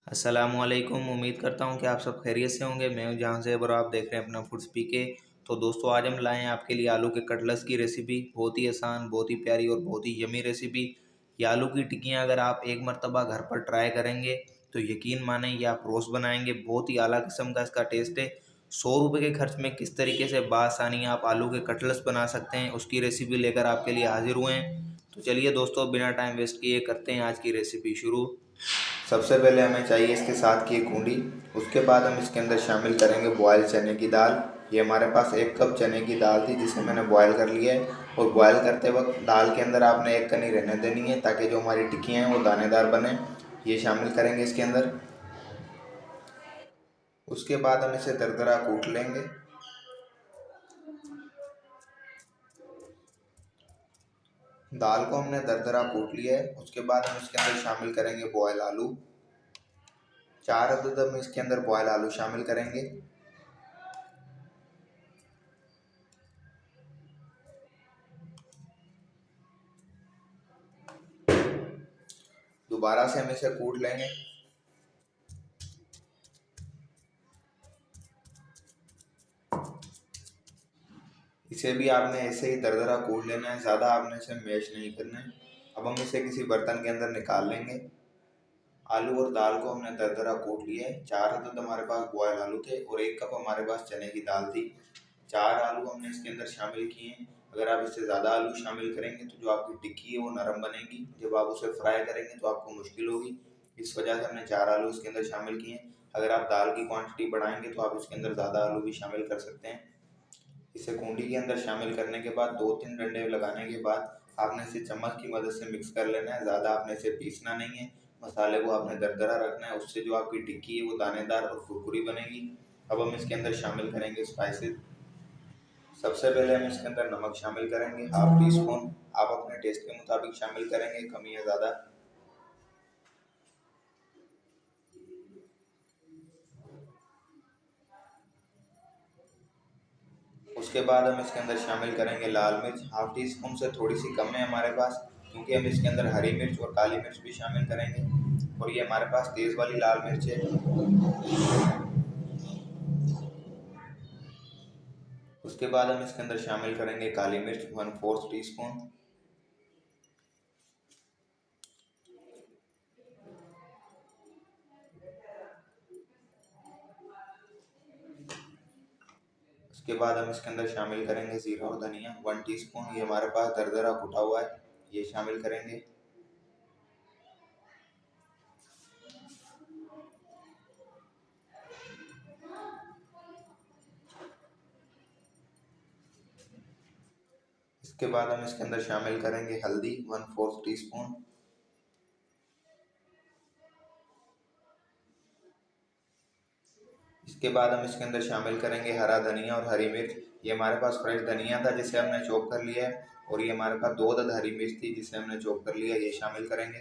अस्सलामुअलैकुम। उम्मीद करता हूँ कि आप सब खैरियत से होंगे। मैं हूँ जहाँ से और आप देख रहे हैं अपना फूड्स पीके। तो दोस्तों, आज हम लाए हैं आपके लिए आलू के कटलेट्स की रेसिपी। बहुत ही आसान, बहुत ही प्यारी और बहुत ही यमी रेसिपी। ये आलू की टिक्कियाँ अगर आप एक मरतबा घर पर ट्राई करेंगे तो यकीन माने ये आप रोज़ बनाएंगे। बहुत ही आला किस्म का इसका टेस्ट है। 100 रुपये के खर्च में किस तरीके से बासानी आप आलू के कटलेट्स बना सकते हैं, उसकी रेसिपी लेकर आपके लिए हाजिर हुए हैं। तो चलिए दोस्तों, बिना टाइम वेस्ट किए करते हैं आज की रेसिपी शुरू। सबसे पहले हमें चाहिए इसके साथ की एक कूंडी। उसके बाद हम इसके अंदर शामिल करेंगे बॉयल चने की दाल। ये हमारे पास 1 कप चने की दाल थी जिसे मैंने बॉयल कर लिया है। और बॉयल करते वक्त दाल के अंदर आपने एक कनी रहने देनी है ताकि जो हमारी टिक्कियाँ हैं वो दानेदार बने। ये शामिल करेंगे इसके अंदर। उसके बाद हम इसे दरदरा कूट लेंगे। दाल को हमने दरदरा कूट लिया है। उसके बाद हम इसके अंदर शामिल करेंगे बॉयल आलू। 4 अदद हम इसके अंदर बॉयल आलू शामिल करेंगे। दोबारा से हम इसे कूट लेंगे। इसे भी आपने ऐसे ही दरदरा कूट लेना है, ज़्यादा आपने इसे मैश नहीं करना है। अब हम इसे किसी बर्तन के अंदर निकाल लेंगे। आलू और दाल को हमने दरदरा कूट लिया है। 4 अदद हमारे पास बॉयल आलू थे और 1 कप हमारे पास चने की दाल थी। 4 आलू हमने इसके अंदर शामिल किए हैं। अगर आप इससे ज़्यादा आलू शामिल करेंगे तो जो आपकी टिक्की है वो नरम बनेगी। जब आप उसे फ्राई करेंगे तो आपको मुश्किल होगी। इस वजह से हमने 4 आलू इसके अंदर शामिल किए हैं। अगर आप दाल की क्वांटिटी बढ़ाएंगे तो आप इसके अंदर ज़्यादा आलू भी शामिल कर सकते हैं। इसे कुंडी के अंदर शामिल करने के बाद 2-3 डंडे लगाने के बाद आपने इसे चम्मच की मदद से मिक्स कर लेना है। ज़्यादा आपने इसे पीसना नहीं है। मसाले को आपने दरदरा रखना है, उससे जो आपकी टिक्की है वो दानेदार और कुरकुरी बनेगी। अब हम इसके अंदर शामिल करेंगे स्पाइसेस। सबसे पहले हम इसके अंदर नमक शामिल करेंगे, हाफ टी स्पून। आप अपने टेस्ट के मुताबिक शामिल करेंगे, कमी या ज़्यादा। उसके बाद हम इसके अंदर शामिल करेंगे लाल मिर्च। हाफ टी स्पून से थोड़ी सी कम है हमारे पास, क्योंकि हम इसके अंदर हरी मिर्च और काली मिर्च भी शामिल करेंगे और ये हमारे पास तेज़ वाली लाल मिर्च है। उसके बाद हम इसके अंदर शामिल करेंगे काली मिर्च 1/4 टी स्पून। उसके बाद हम इसके अंदर शामिल करेंगे ज़ीरा और धनिया 1 टीस्पून। ये हमारे पास दरदरा कुटा हुआ है, ये शामिल करेंगे। इसके बाद हम इसके अंदर शामिल करेंगे हल्दी 1/4 टीस्पून। इसके बाद हम इसके अंदर शामिल करेंगे हरा धनिया और हरी मिर्च। ये हमारे पास फ्रेश धनिया था जिसे हमने चॉप कर लिया है, और ये हमारे पास 2 अदद हरी मिर्च थी जिसे हमने चॉप कर लिया, ये शामिल करेंगे।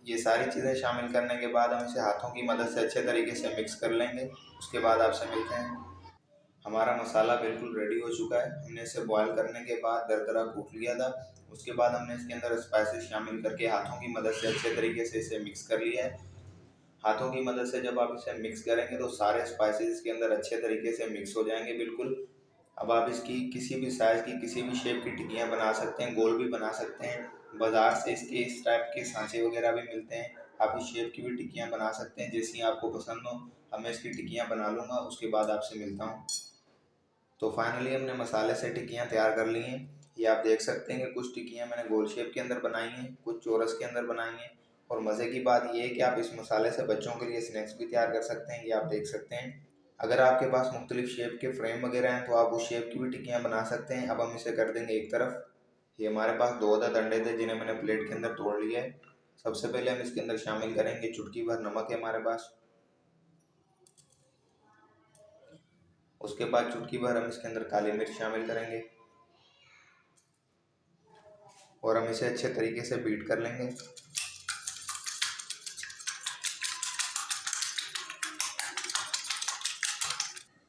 ये सारी चीज़ें शामिल करने के बाद हम इसे हाथों की मदद से अच्छे तरीके से मिक्स कर लेंगे। उसके बाद आपसे मिलते हैं। हमारा मसाला बिल्कुल रेडी हो चुका है। हमने इसे बॉयल करने के बाद दरदरा कूट लिया था। उसके बाद हमने इसके अंदर स्पाइसेस शामिल करके हाथों की मदद से अच्छे तरीके से इसे मिक्स कर लिया है। हाथों की मदद से जब आप इसे मिक्स करेंगे तो सारे स्पाइसेस इसके अंदर अच्छे तरीके से मिक्स हो जाएंगे बिल्कुल। अब आप इसकी किसी भी साइज़ की, किसी भी शेप की टिक्कियाँ बना सकते हैं, गोल भी बना सकते हैं। बाज़ार से इसके इस टाइप के सांचे वगैरह भी मिलते हैं। आप इस शेप की भी टिक्कियाँ बना सकते हैं, जैसी आपको पसंद हो। अब मैं इसकी टिक्कियाँ बना लूँगा, उसके बाद आपसे मिलता हूँ। तो फाइनली हमने मसाले से टिक्कियाँ तैयार कर ली हैं। ये आप देख सकते हैं कि कुछ टिक्कियाँ मैंने गोल शेप के अंदर बनाई हैं, कुछ चौरस के अंदर बनाई हैं। और मज़े की बात ये है कि आप इस मसाले से बच्चों के लिए स्नैक्स भी तैयार कर सकते हैं, ये आप देख सकते हैं। अगर आपके पास मुख्तलिफ शेप के फ्रेम वगैरह हैं तो आप उस शेप की भी टिक्कियाँ बना सकते हैं। अब हम इसे कर देंगे एक तरफ। ये हमारे पास 2 अदद अंडे थे जिन्हें मैंने प्लेट के अंदर तोड़ लिया है। सबसे पहले हम इसके अंदर शामिल करेंगे चुटकी भर नमक है हमारे पास। उसके बाद चुटकी भर हम इसके अंदर काली मिर्च शामिल करेंगे और हम इसे अच्छे तरीके से बीट कर लेंगे।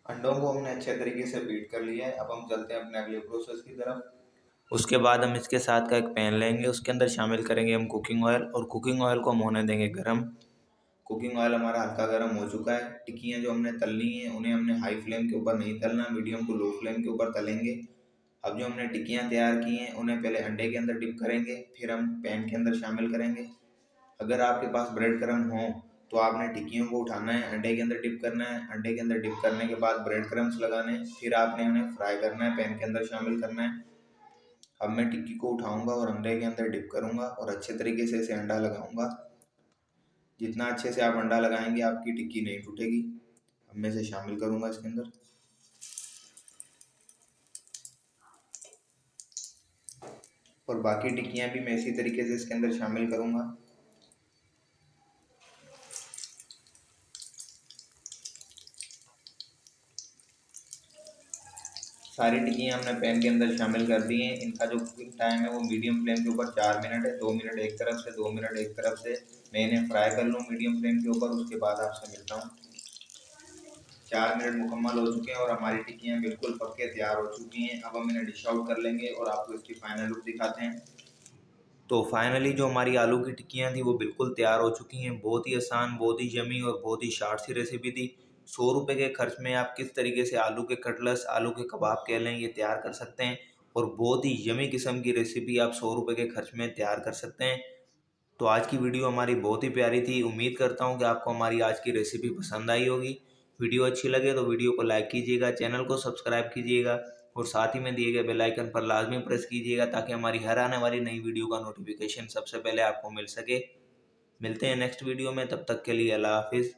अंडों को हमने अच्छे तरीके से बीट कर लिया है। अब हम चलते हैं अपने अगले प्रोसेस की तरफ। उसके बाद हम इसके साथ का एक पैन लेंगे, उसके अंदर शामिल करेंगे हम कुकिंग ऑयल, और कुकिंग ऑयल को हम होने देंगे गरम। कुकिंग ऑयल हमारा हल्का गर्म हो चुका है। टिक्कियाँ जो हमने तलनी है उन्हें हमने हाई फ्लेम के ऊपर नहीं तलना, मीडियम टू लो फ्लेम के ऊपर तलेंगे। अब जो हमने टिक्कियाँ तैयार की हैं उन्हें पहले अंडे के अंदर डिप करेंगे, फिर हम पैन के अंदर शामिल करेंगे। अगर आपके पास ब्रेड क्रम्ब हो तो आपने टिक्कियों को उठाना है, अंडे के अंदर डिप करना है, अंडे के अंदर डिप करने के बाद ब्रेड क्रम्ब्स लगाने हैं, फिर आपने उन्हें फ्राई करना है, पैन के अंदर शामिल करना है। अब मैं टिक्की को उठाऊंगा और अंडे के अंदर डिप करूंगा और अच्छे तरीके से इसे अंडा लगाऊंगा। जितना अच्छे से आप अंडा लगाएंगे आपकी टिक्की नहीं टूटेगी। अब मैं इसे शामिल करूंगा इसके अंदर, और बाकी टिक्कियाँ भी मैं इसी तरीके से इसके अंदर शामिल करूंगा। सारी टिक्कियाँ हमने पैन के अंदर शामिल कर दी हैं। इनका जो कुकिंग टाइम है वो मीडियम फ्लेम के ऊपर 4 मिनट है। 2 मिनट एक तरफ से, 2 मिनट एक तरफ से मैं इन्हें फ्राई कर लूँ मीडियम फ्लेम के ऊपर। उसके बाद आपसे मिलता हूँ। 4 मिनट मुकम्मल हो चुके हैं और हमारी टिक्कियाँ बिल्कुल पक के तैयार हो चुकी हैं। अब हम इन्हें डिश आउट कर लेंगे और आपको इसकी फाइनल लुक दिखाते हैं। तो फाइनली जो हमारी आलू की टिक्कियाँ थी वो बिल्कुल तैयार हो चुकी हैं। बहुत ही आसान, बहुत ही यमी और बहुत ही शार्ट सी रेसिपी थी। 100 रुपये के खर्च में आप किस तरीके से आलू के कटलेट्स, आलू के कबाब कह लें, ये तैयार कर सकते हैं, और बहुत ही यमी किस्म की रेसिपी आप 100 रुपये के खर्च में तैयार कर सकते हैं। तो आज की वीडियो हमारी बहुत ही प्यारी थी। उम्मीद करता हूँ कि आपको हमारी आज की रेसिपी पसंद आई होगी। वीडियो अच्छी लगे तो वीडियो को लाइक कीजिएगा, चैनल को सब्सक्राइब कीजिएगा और साथ ही में दिए गए बेल आइकन पर लाजमी प्रेस कीजिएगा ताकि हमारी हर आने वाली नई वीडियो का नोटिफिकेशन सबसे पहले आपको मिल सके। मिलते हैं नेक्स्ट वीडियो में, तब तक के लिए अल्लाह हाफिज़।